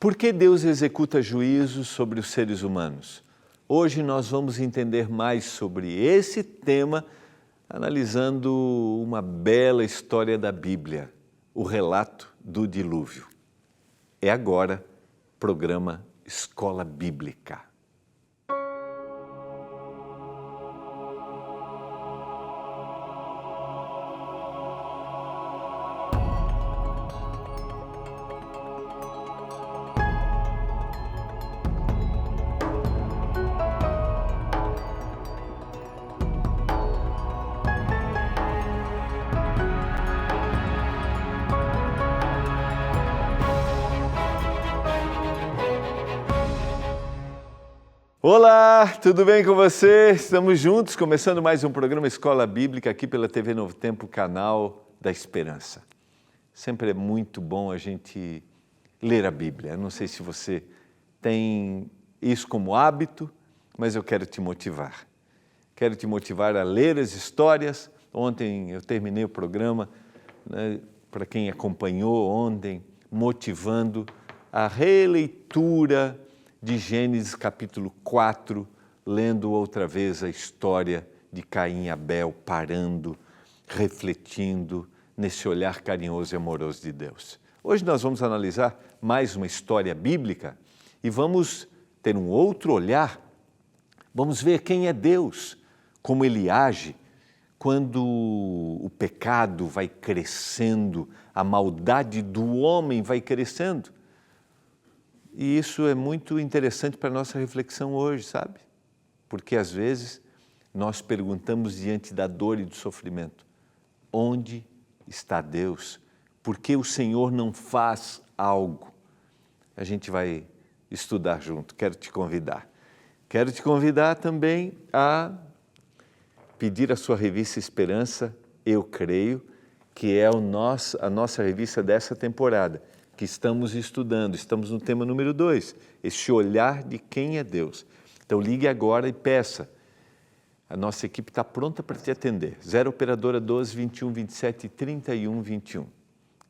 Por que Deus executa juízos sobre os seres humanos? Hoje nós vamos entender mais sobre esse tema, analisando uma bela história da Bíblia, o relato do dilúvio. É agora, programa Escola Bíblica. Olá, tudo bem com você? Estamos juntos, começando mais um programa Escola Bíblica aqui pela TV Novo Tempo, canal da Esperança. Sempre é muito bom a gente ler a Bíblia. Eu não sei se você tem isso como hábito, mas eu quero te motivar. Quero te motivar a ler as histórias. Ontem eu terminei o programa, para quem acompanhou ontem, motivando a releitura de Gênesis capítulo 4, lendo outra vez a história de Caim e Abel, parando, refletindo nesse olhar carinhoso e amoroso de Deus. Hoje nós vamos analisar mais uma história bíblica e vamos ter um outro olhar, vamos ver quem é Deus, como Ele age quando o pecado vai crescendo, a maldade do homem vai crescendo. E isso é muito interessante para a nossa reflexão hoje, sabe? Porque às vezes nós perguntamos diante da dor e do sofrimento, onde está Deus? Por que o Senhor não faz algo? A gente vai estudar junto, quero te convidar. Quero te convidar também a pedir a sua revista Esperança, Eu Creio, que é a nossa revista dessa temporada, que estamos estudando, estamos no tema número 2, esse olhar de quem é Deus. Então ligue agora e peça. A nossa equipe está pronta para te atender. 0 Operadora 12 21 27 31 21.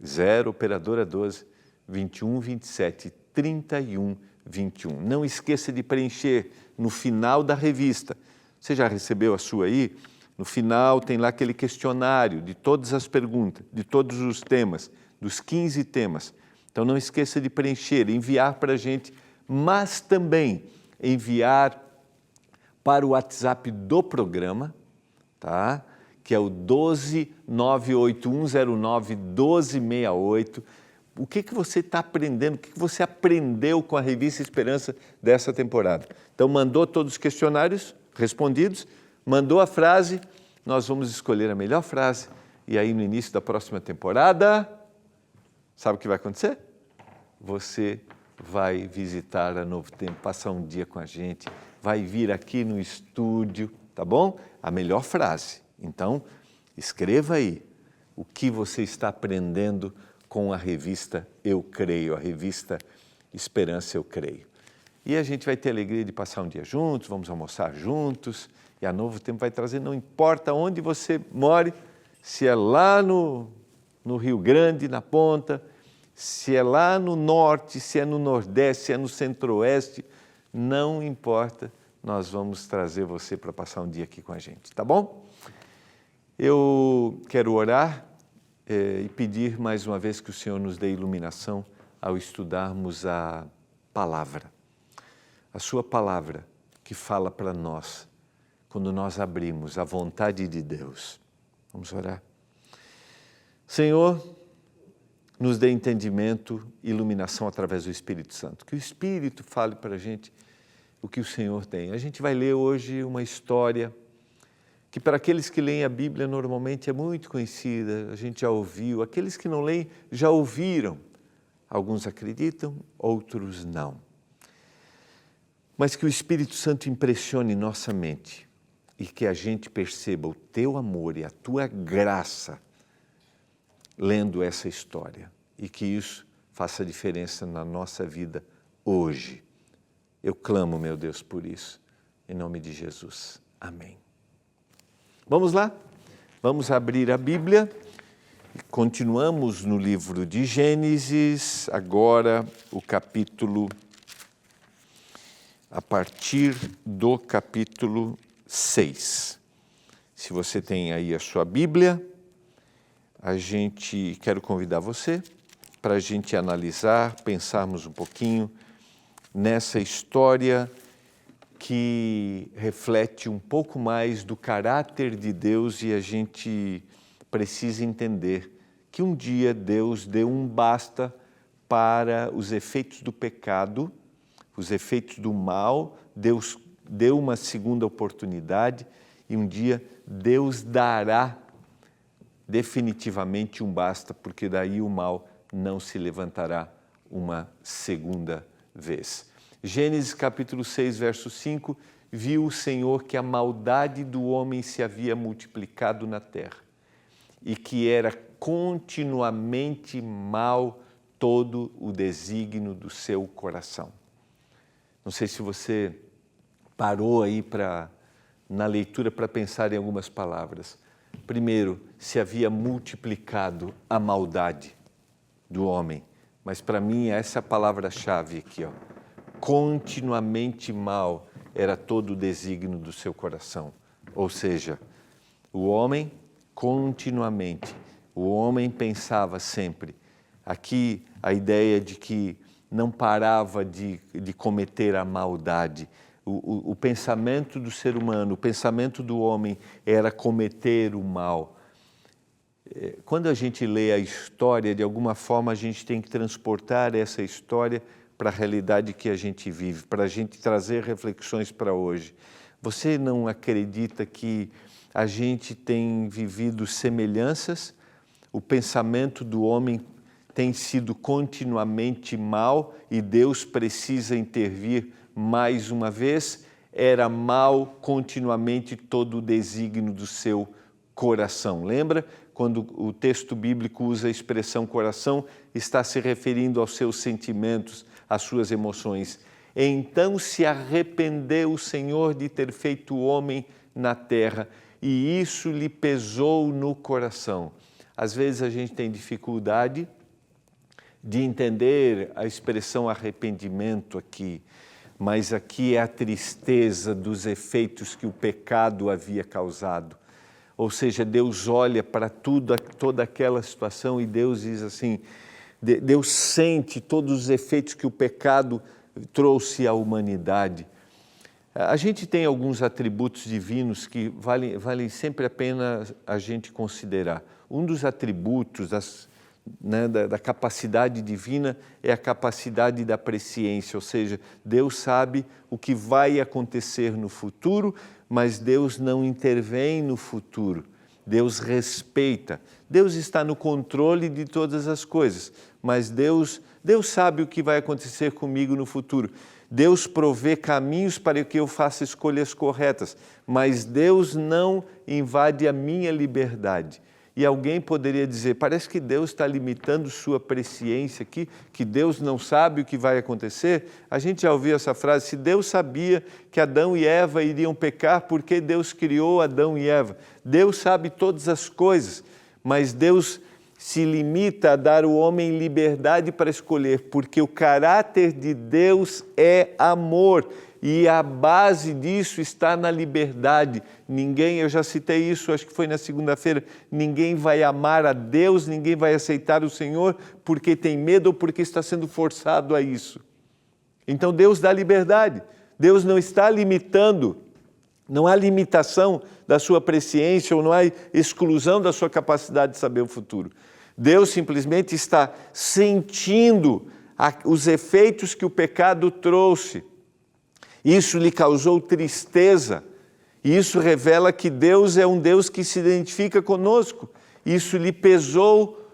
0 Operadora 12 21 27 31 21. Não esqueça de preencher no final da revista. Você já recebeu a sua aí? No final tem lá aquele questionário de todas as perguntas, de todos os temas, dos 15 temas. Então não esqueça de preencher, enviar para a gente, mas também enviar para o WhatsApp do programa, tá? Que é o 12981091268. O que você está aprendendo? O que você aprendeu com a revista Esperança dessa temporada? Então mandou todos os questionários respondidos, mandou a frase, nós vamos escolher a melhor frase e aí no início da próxima temporada, sabe o que vai acontecer? Você vai visitar a Novo Tempo, passar um dia com a gente, vai vir aqui no estúdio, tá bom? A melhor frase. Então, escreva aí o que você está aprendendo com a revista Eu Creio, a revista Esperança Eu Creio. E a gente vai ter a alegria de passar um dia juntos, vamos almoçar juntos, e a Novo Tempo vai trazer, não importa onde você more, se é lá no Rio Grande, na ponta, se é lá no norte, se é no nordeste, se é no centro-oeste, não importa, nós vamos trazer você para passar um dia aqui com a gente, tá bom? Eu quero orar e pedir mais uma vez que o Senhor nos dê iluminação ao estudarmos a palavra. A sua palavra que fala para nós, quando nós abrimos a vontade de Deus. Vamos orar? Senhor, nos dê entendimento e iluminação através do Espírito Santo. Que o Espírito fale para a gente o que o Senhor tem. A gente vai ler hoje uma história que para aqueles que leem a Bíblia normalmente é muito conhecida, a gente já ouviu. Aqueles que não leem já ouviram. Alguns acreditam, outros não. Mas que o Espírito Santo impressione nossa mente e que a gente perceba o teu amor e a tua graça lendo essa história e que isso faça diferença na nossa vida hoje. Eu clamo, meu Deus, por isso, em nome de Jesus. Amém. Vamos lá? Vamos abrir a Bíblia Continuamos no livro de Gênesis, agora a partir do capítulo 6. Se você tem aí a sua Bíblia, quero convidar você para a gente analisar, pensarmos um pouquinho nessa história que reflete um pouco mais do caráter de Deus, e a gente precisa entender que um dia Deus deu um basta para os efeitos do pecado, os efeitos do mal. Deus deu uma segunda oportunidade e um dia Deus dará definitivamente um basta, porque daí o mal não se levantará uma segunda vez. Gênesis capítulo 6, verso 5, viu o Senhor que a maldade do homem se havia multiplicado na terra e que era continuamente mal todo o desígnio do seu coração. Não sei se você parou aí na leitura para pensar em algumas palavras. Primeiro, se havia multiplicado a maldade do homem, mas para mim essa é a palavra-chave aqui, ó. Continuamente mal era todo o desígnio do seu coração. Ou seja, o homem continuamente, o homem pensava sempre. Aqui a ideia de que não parava de cometer a maldade. O pensamento do ser humano, o pensamento do homem era cometer o mal. Quando a gente lê a história, de alguma forma a gente tem que transportar essa história para a realidade que a gente vive, para a gente trazer reflexões para hoje. Você não acredita que a gente tem vivido semelhanças? O pensamento do homem tem sido continuamente mal e Deus precisa intervir mais uma vez? Era mal continuamente todo o desígnio do seu coração. Lembra? Quando o texto bíblico usa a expressão coração, está se referindo aos seus sentimentos, às suas emoções. Então se arrependeu o Senhor de ter feito o homem na terra, e isso lhe pesou no coração. Às vezes a gente tem dificuldade de entender a expressão arrependimento aqui, mas aqui é a tristeza dos efeitos que o pecado havia causado. Ou seja, Deus olha para toda aquela situação e Deus diz assim, Deus sente todos os efeitos que o pecado trouxe à humanidade. A gente tem alguns atributos divinos que valem sempre a pena a gente considerar. Um dos atributos da capacidade divina é a capacidade da presciência, ou seja, Deus sabe o que vai acontecer no futuro, mas Deus não intervém no futuro. Deus respeita. Deus está no controle de todas as coisas, mas Deus sabe o que vai acontecer comigo no futuro. Deus provê caminhos para que eu faça escolhas corretas, mas Deus não invade a minha liberdade. E alguém poderia dizer, parece que Deus está limitando sua presciência aqui, que Deus não sabe o que vai acontecer. A gente já ouviu essa frase, se Deus sabia que Adão e Eva iriam pecar, por que Deus criou Adão e Eva? Deus sabe todas as coisas, mas Deus se limita a dar ao homem liberdade para escolher, porque o caráter de Deus é amor. E a base disso está na liberdade. Ninguém, eu já citei isso, acho que foi na segunda-feira, ninguém vai amar a Deus, ninguém vai aceitar o Senhor porque tem medo ou porque está sendo forçado a isso. Então Deus dá liberdade. Deus não está limitando, não há limitação da sua presciência ou não há exclusão da sua capacidade de saber o futuro. Deus simplesmente está sentindo os efeitos que o pecado trouxe. Isso lhe causou tristeza, e isso revela que Deus é um Deus que se identifica conosco. Isso lhe pesou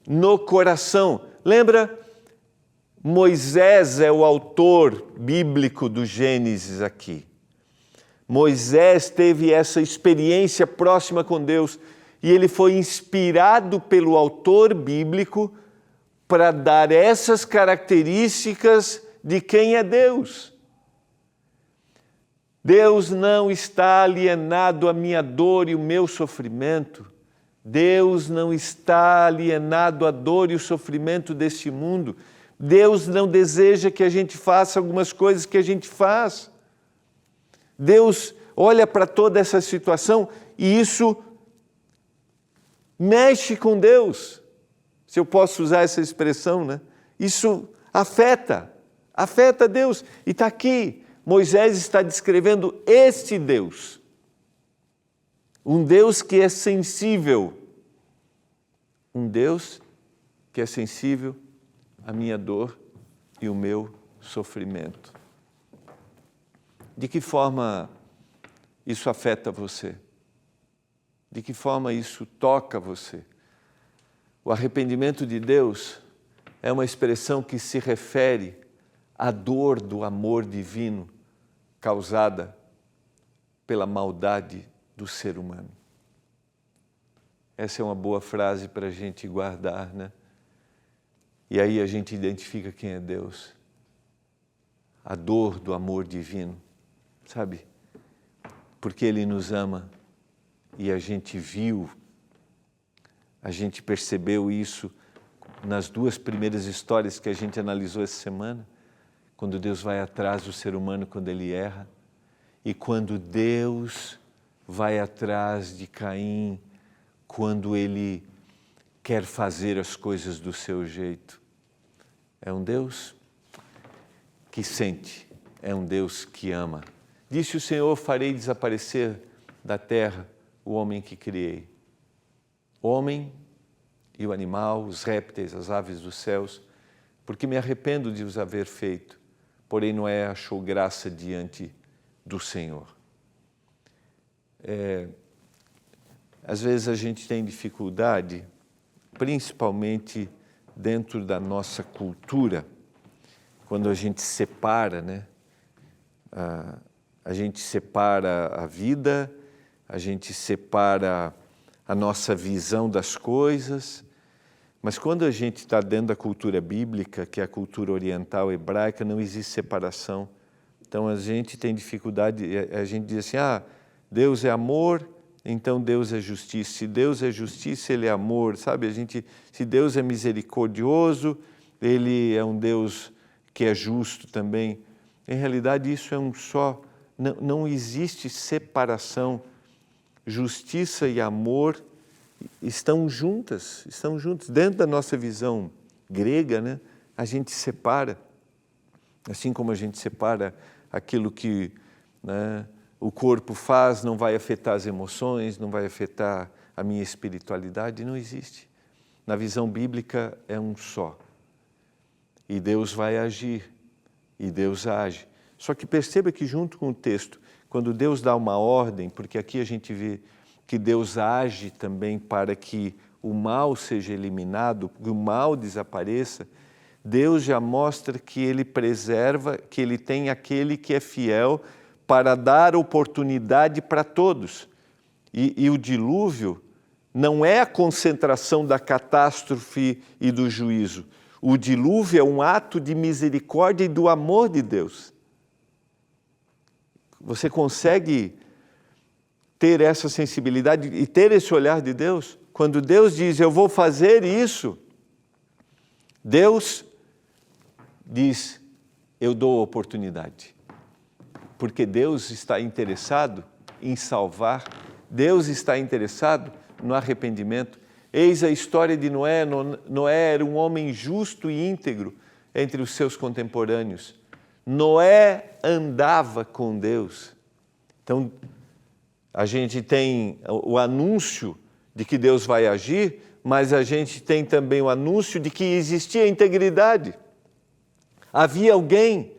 no coração. Lembra? Moisés é o autor bíblico do Gênesis aqui. Moisés teve essa experiência próxima com Deus, e ele foi inspirado pelo autor bíblico para dar essas características de quem é Deus. Deus não está alienado à minha dor e o meu sofrimento. Deus não está alienado à dor e o sofrimento deste mundo. Deus não deseja que a gente faça algumas coisas que a gente faz. Deus olha para toda essa situação e isso mexe com Deus, se eu posso usar essa expressão, né? Isso afeta Deus. E está aqui, Moisés está descrevendo este Deus. Um Deus que é sensível. Um Deus que é sensível à minha dor e o meu sofrimento. De que forma isso afeta você? De que forma isso toca você? O arrependimento de Deus é uma expressão que se refere à dor do amor divino causada pela maldade do ser humano. Essa é uma boa frase para a gente guardar, né? E aí a gente identifica quem é Deus. A dor do amor divino, sabe? Porque Ele nos ama e a gente viu, a gente percebeu isso nas duas primeiras histórias que a gente analisou essa semana, quando Deus vai atrás do ser humano quando ele erra, e quando Deus vai atrás de Caim, quando ele quer fazer as coisas do seu jeito. É um Deus que sente, é um Deus que ama. Disse o Senhor: farei desaparecer da terra o homem que criei. O homem e o animal, os répteis, as aves dos céus, porque me arrependo de os haver feito. Porém Noé achou graça diante do Senhor. Às vezes a gente tem dificuldade, principalmente dentro da nossa cultura, quando a gente separa, né? A gente separa a vida, a gente separa a nossa visão das coisas, mas quando a gente está dentro da cultura bíblica, que é a cultura oriental hebraica, não existe separação. Então a gente tem dificuldade, a gente diz assim, Deus é amor, então Deus é justiça. Se Deus é justiça, Ele é amor, sabe? Se Deus é misericordioso, Ele é um Deus que é justo também. Em realidade isso é um só, não existe separação. Justiça e amor estão juntas. Dentro da nossa visão grega, né, a gente separa, assim como a gente separa aquilo que, né, o corpo faz, não vai afetar as emoções, não vai afetar a minha espiritualidade, não existe. Na visão bíblica é um só. E Deus vai agir, e Deus age. Só que perceba que junto com o texto, quando Deus dá uma ordem, porque aqui a gente vê que Deus age também para que o mal seja eliminado, que o mal desapareça, Deus já mostra que Ele preserva, que Ele tem aquele que é fiel para dar oportunidade para todos. E o dilúvio não é a concentração da catástrofe e do juízo. O dilúvio é um ato de misericórdia e do amor de Deus. Você consegue ter essa sensibilidade e ter esse olhar de Deus? Quando Deus diz, eu vou fazer isso, Deus diz, eu dou oportunidade. Porque Deus está interessado em salvar, Deus está interessado no arrependimento. Eis a história de Noé. Noé era um homem justo e íntegro entre os seus contemporâneos. Noé andava com Deus. Então, a gente tem o anúncio de que Deus vai agir, mas a gente tem também o anúncio de que existia integridade. Havia alguém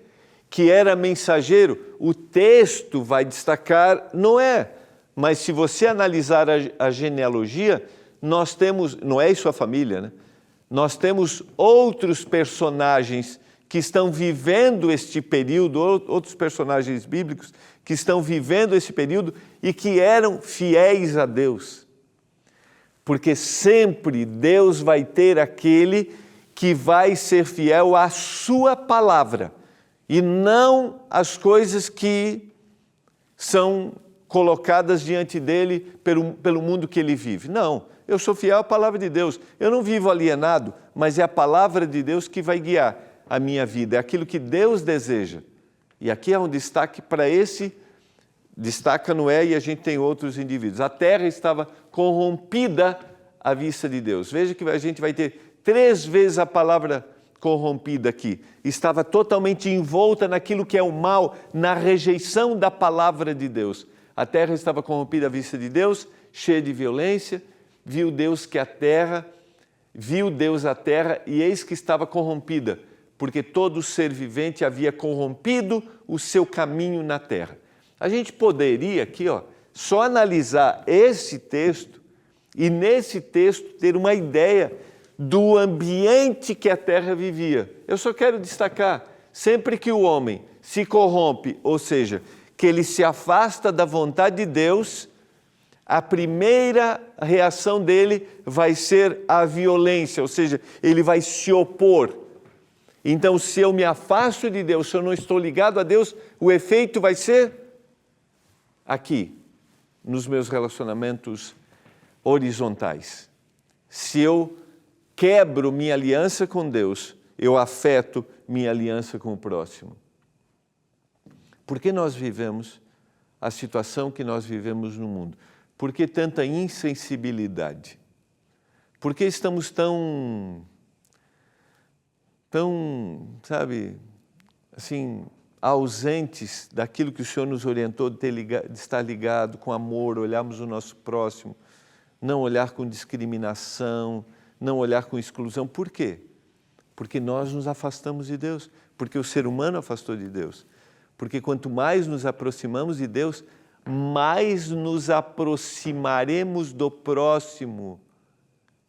que era mensageiro. O texto vai destacar Noé, mas se você analisar a genealogia, nós temos, Noé e sua família, né? Nós temos outros personagens que estão vivendo este período, outros personagens bíblicos que estão vivendo esse período e que eram fiéis a Deus. Porque sempre Deus vai ter aquele que vai ser fiel à sua palavra e não às coisas que são colocadas diante dele pelo mundo que ele vive. Não, Eu sou fiel à palavra de Deus. Eu não vivo alienado, mas é a palavra de Deus que vai guiar a minha vida. É aquilo que Deus deseja. E aqui é um destaque para esse, destaca Noé e a gente tem outros indivíduos. A terra estava corrompida à vista de Deus. Veja que a gente vai ter 3 vezes a palavra corrompida aqui. Estava totalmente envolta naquilo que é o mal, na rejeição da palavra de Deus. A terra estava corrompida à vista de Deus, cheia de violência. Viu Deus a terra e eis que estava corrompida, porque todo ser vivente havia corrompido o seu caminho na terra. A gente poderia aqui, só analisar esse texto e nesse texto ter uma ideia do ambiente que a terra vivia. Eu só quero destacar, sempre que o homem se corrompe, ou seja, que ele se afasta da vontade de Deus, a primeira reação dele vai ser a violência, ou seja, ele vai se opor. Então, se eu me afasto de Deus, se eu não estou ligado a Deus, o efeito vai ser aqui, nos meus relacionamentos horizontais. Se eu quebro minha aliança com Deus, eu afeto minha aliança com o próximo. Por que nós vivemos a situação que nós vivemos no mundo? Por que tanta insensibilidade? Por que estamos tão, sabe, assim, ausentes daquilo que o Senhor nos orientou de estar ligado com amor, olharmos o nosso próximo, não olhar com discriminação, não olhar com exclusão. Por quê? Porque nós nos afastamos de Deus, porque o ser humano afastou de Deus. Porque quanto mais nos aproximamos de Deus, mais nos aproximaremos do próximo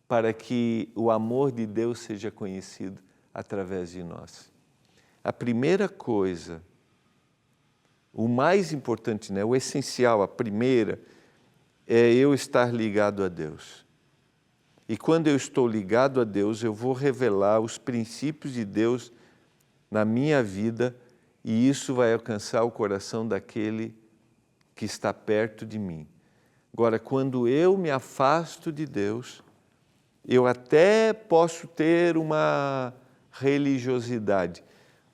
para que o amor de Deus seja conhecido através de nós. A primeira coisa, o mais importante, o essencial, a primeira, é eu estar ligado a Deus. E quando eu estou ligado a Deus, eu vou revelar os princípios de Deus na minha vida e isso vai alcançar o coração daquele que está perto de mim. Agora, quando eu me afasto de Deus, eu até posso ter uma religiosidade,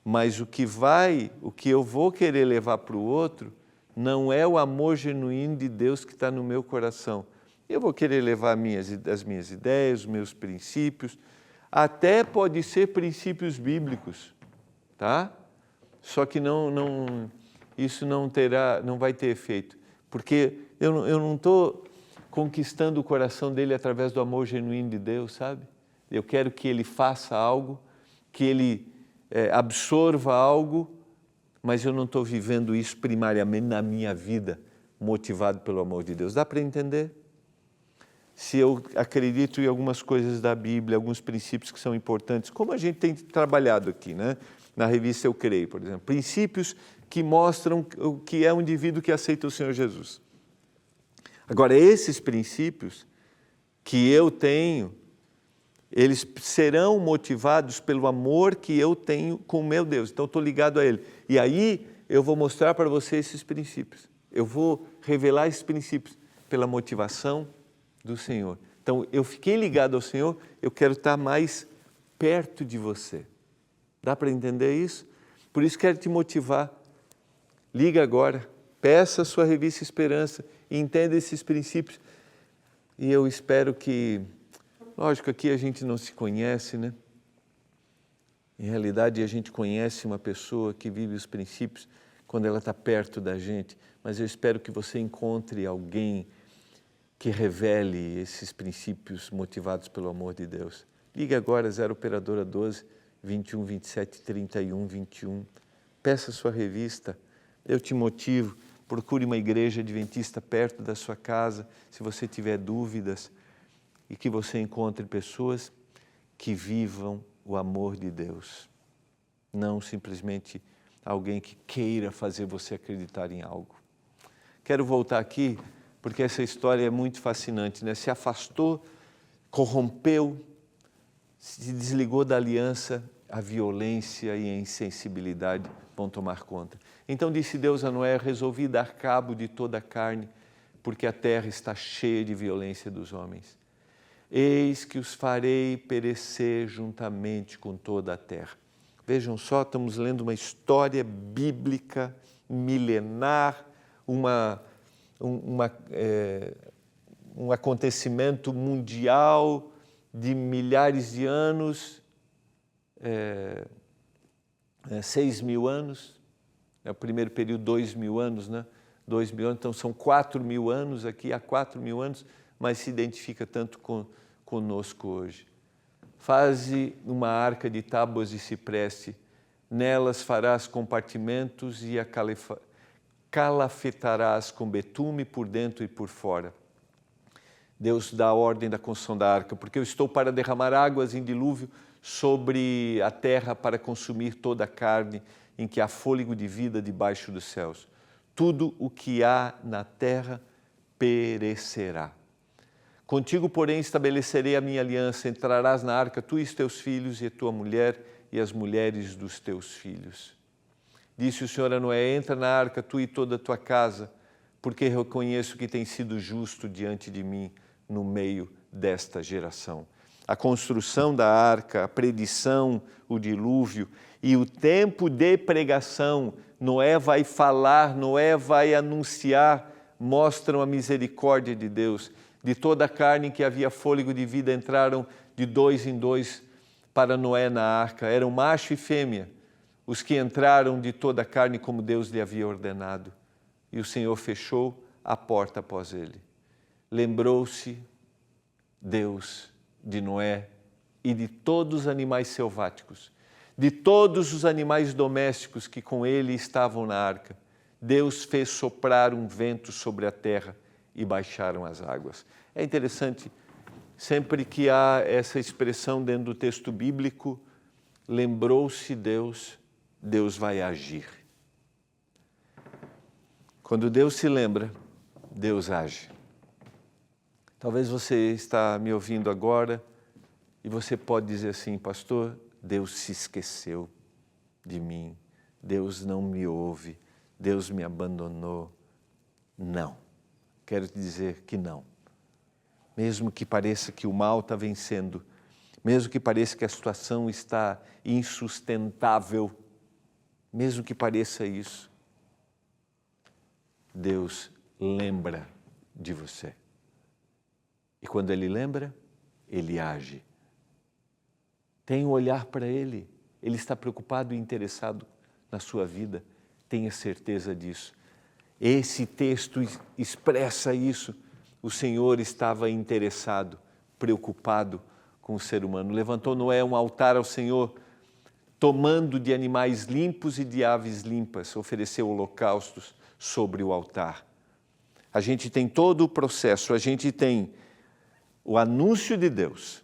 mas o que eu vou querer levar para o outro não é o amor genuíno de Deus que está no meu coração. Eu vou querer levar as minhas ideias, os meus princípios, até pode ser princípios bíblicos, tá? Só que isso não vai ter efeito, porque eu não estou conquistando o coração dele através do amor genuíno de Deus, sabe? Eu quero que ele faça algo, que ele absorva algo, mas eu não estou vivendo isso primariamente na minha vida, motivado pelo amor de Deus. Dá para entender? Se eu acredito em algumas coisas da Bíblia, alguns princípios que são importantes, como a gente tem trabalhado aqui, na revista Eu Creio, por exemplo, princípios que mostram o que é um indivíduo que aceita o Senhor Jesus. Agora, esses princípios que eu tenho, eles serão motivados pelo amor que eu tenho com o meu Deus. Então, eu estou ligado a Ele. E aí, eu vou mostrar para você esses princípios. Eu vou revelar esses princípios pela motivação do Senhor. Então, eu fiquei ligado ao Senhor, eu quero estar mais perto de você. Dá para entender isso? Por isso, quero te motivar. Liga agora, peça a sua revista Esperança e entenda esses princípios. E eu espero que... Lógico, aqui a gente não se conhece, Em realidade, a gente conhece uma pessoa que vive os princípios quando ela está perto da gente, mas eu espero que você encontre alguém que revele esses princípios motivados pelo amor de Deus. Ligue agora, 0 Operadora 12 21 27 31 21. Peça a sua revista, eu te motivo. Procure uma igreja adventista perto da sua casa, se você tiver dúvidas, e que você encontre pessoas que vivam o amor de Deus. Não simplesmente alguém que queira fazer você acreditar em algo. Quero voltar aqui, porque essa história é muito fascinante, Se afastou, corrompeu, se desligou da aliança, a violência e a insensibilidade vão tomar conta. Então disse Deus a Noé: resolvi dar cabo de toda a carne, porque a terra está cheia de violência dos homens. eis que os farei perecer juntamente com toda a terra. Vejam só, estamos lendo uma história bíblica milenar, um acontecimento mundial de milhares de anos, 6.000 anos, é o primeiro período, 2.000 anos, né? 2.000 anos, então são 4.000 anos aqui, há 4.000 anos, mas se identifica tanto conosco hoje. Faze uma arca de tábuas de cipreste, nelas farás compartimentos e a calafetarás com betume por dentro e por fora. Deus dá a ordem da construção da arca, porque eu estou para derramar águas em dilúvio sobre a terra para consumir toda a carne em que há fôlego de vida debaixo dos céus. Tudo o que há na terra perecerá. Contigo, porém, estabelecerei a minha aliança, entrarás na arca, tu e os teus filhos, e a tua mulher, e as mulheres dos teus filhos. Disse o Senhor a Noé, entra na arca, tu e toda a tua casa, porque reconheço que tens sido justo diante de mim no meio desta geração. A construção da arca, a predição, o dilúvio e o tempo de pregação, Noé vai falar, Noé vai anunciar, mostram a misericórdia de Deus. De toda a carne em que havia fôlego de vida, entraram de 2 em 2 para Noé na arca. Eram macho e fêmea, os que entraram de toda a carne como Deus lhe havia ordenado. E o Senhor fechou a porta após ele. Lembrou-se Deus de Noé e de todos os animais selváticos, de todos os animais domésticos que com ele estavam na arca. Deus fez soprar um vento sobre a terra e baixaram as águas. É interessante, sempre que há essa expressão dentro do texto bíblico, lembrou-se Deus, Deus vai agir. Quando Deus se lembra, Deus age. Talvez você está me ouvindo agora e você pode dizer assim, pastor, Deus se esqueceu de mim, Deus não me ouve, Deus me abandonou. Não, quero te dizer que não. Mesmo que pareça que o mal está vencendo, mesmo que pareça que a situação está insustentável, mesmo que pareça isso, Deus lembra de você. E quando Ele lembra, Ele age. Tenha um olhar para Ele. Ele está preocupado e interessado na sua vida. Tenha certeza disso. Esse texto expressa isso. O Senhor estava interessado, preocupado com o ser humano. Levantou Noé um altar ao Senhor, tomando de animais limpos e de aves limpas, ofereceu holocaustos sobre o altar. A gente tem todo o processo, a gente tem o anúncio de Deus.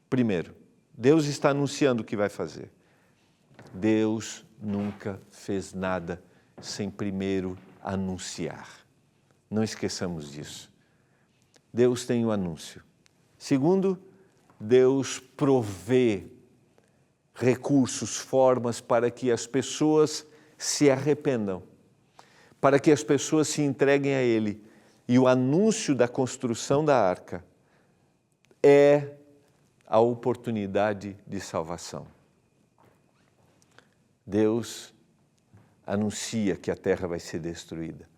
Primeiro, Deus está anunciando o que vai fazer. Deus nunca fez nada sem primeiro anunciar. Não esqueçamos disso. Deus tem o anúncio. Segundo, Deus provê recursos, formas para que as pessoas se arrependam, para que as pessoas se entreguem a Ele. E o anúncio da construção da arca é a oportunidade de salvação. Deus anuncia que a terra vai ser destruída.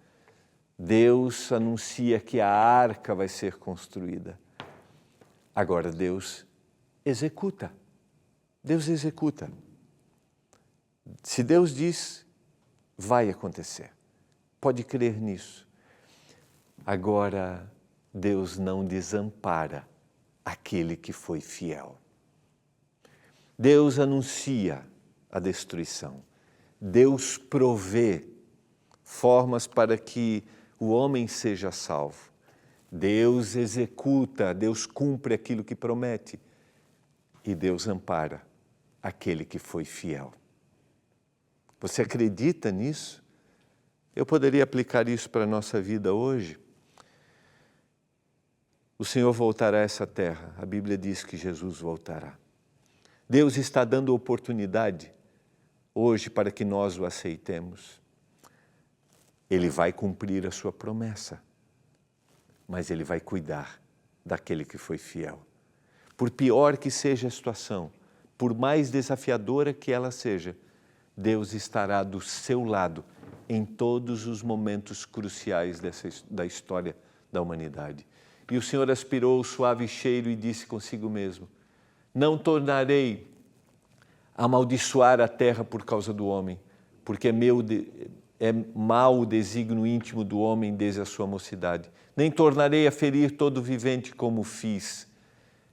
Deus anuncia que a arca vai ser construída. Agora Deus executa. Deus executa. Se Deus diz, vai acontecer. Pode crer nisso. Agora, Deus não desampara aquele que foi fiel. Deus anuncia a destruição. Deus provê formas para que o homem seja salvo. Deus executa, Deus cumpre aquilo que promete. E Deus ampara aquele que foi fiel. Você acredita nisso? Eu poderia aplicar isso para a nossa vida hoje. O Senhor voltará a essa terra. A Bíblia diz que Jesus voltará. Deus está dando oportunidade hoje para que nós o aceitemos. Ele vai cumprir a sua promessa, mas Ele vai cuidar daquele que foi fiel. Por pior que seja a situação, por mais desafiadora que ela seja, Deus estará do seu lado em todos os momentos cruciais da história da humanidade. E o Senhor aspirou o suave cheiro e disse consigo mesmo: não tornarei a amaldiçoar a terra por causa do homem, porque é mau o desígnio íntimo do homem desde a sua mocidade. Nem tornarei a ferir todo vivente como fiz.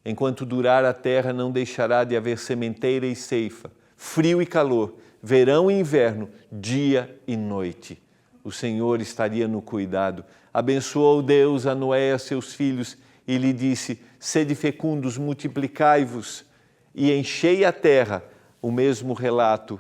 Enquanto durar a terra, não deixará de haver sementeira e ceifa, frio e calor, verão e inverno, dia e noite. O Senhor estaria no cuidado. Abençoou Deus a Noé e a seus filhos e lhe disse: sede fecundos, multiplicai-vos e enchei a terra. O mesmo relato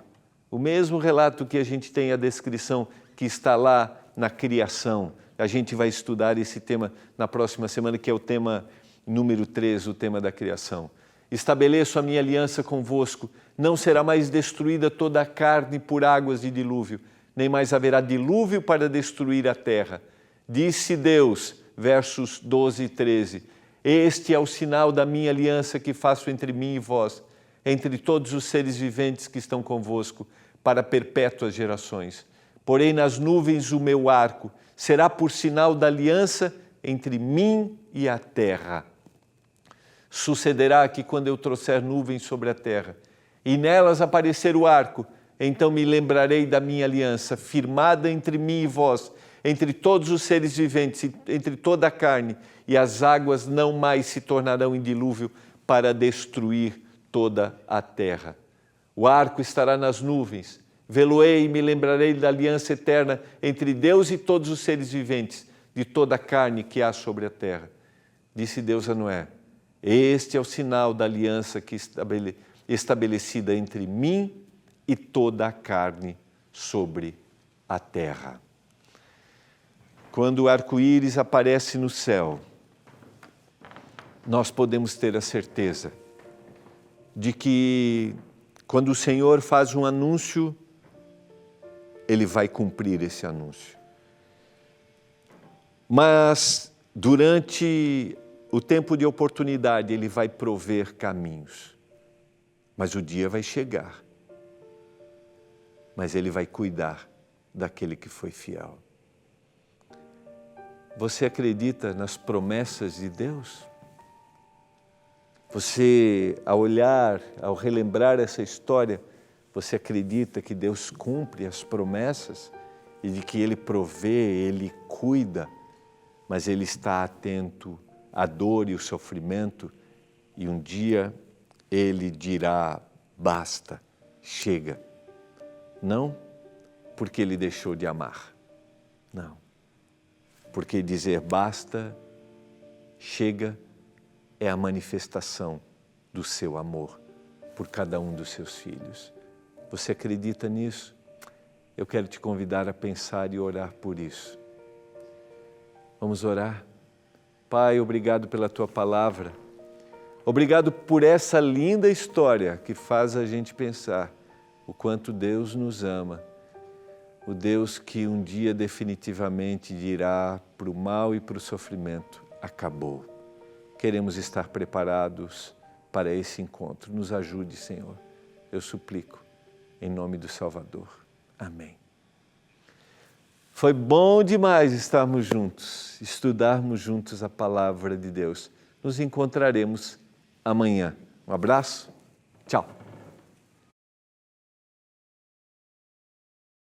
que a gente tem a descrição que está lá na criação. A gente vai estudar esse tema na próxima semana, que é o tema número 3, o tema da criação. Estabeleço a minha aliança convosco, não será mais destruída toda a carne por águas de dilúvio, nem mais haverá dilúvio para destruir a terra. Disse Deus, versos 12 e 13, este é o sinal da minha aliança que faço entre mim e vós, entre todos os seres viventes que estão convosco, para perpétuas gerações. Porém nas nuvens o meu arco será por sinal da aliança entre mim e a terra. Sucederá que quando eu trouxer nuvens sobre a terra e nelas aparecer o arco, então me lembrarei da minha aliança, firmada entre mim e vós, entre todos os seres viventes, entre toda a carne, e as águas não mais se tornarão em dilúvio para destruir toda a terra. O arco estará nas nuvens, vê-lo-ei e me lembrarei da aliança eterna entre Deus e todos os seres viventes, de toda a carne que há sobre a terra. Disse Deus a Noé: este é o sinal da aliança que estabelecida entre mim e toda a carne sobre a terra. Quando o arco-íris aparece no céu, nós podemos ter a certeza de que quando o Senhor faz um anúncio, Ele vai cumprir esse anúncio. Mas durante o tempo de oportunidade, Ele vai prover caminhos. Mas o dia vai chegar. Mas Ele vai cuidar daquele que foi fiel. Você acredita nas promessas de Deus? Você, ao olhar, ao relembrar essa história, você acredita que Deus cumpre as promessas e de que Ele provê, Ele cuida, mas Ele está atento à dor e ao sofrimento e um dia Ele dirá: basta, chega. Não porque Ele deixou de amar, não. Porque dizer basta, chega, é a manifestação do seu amor por cada um dos seus filhos. Você acredita nisso? Eu quero te convidar a pensar e orar por isso. Vamos orar? Pai, obrigado pela Tua palavra. Obrigado por essa linda história que faz a gente pensar o quanto Deus nos ama. O Deus que um dia definitivamente dirá para o mal e para o sofrimento: acabou. Queremos estar preparados para esse encontro. Nos ajude, Senhor. Eu suplico, em nome do Salvador. Amém. Foi bom demais estarmos juntos, estudarmos juntos a palavra de Deus. Nos encontraremos amanhã. Um abraço.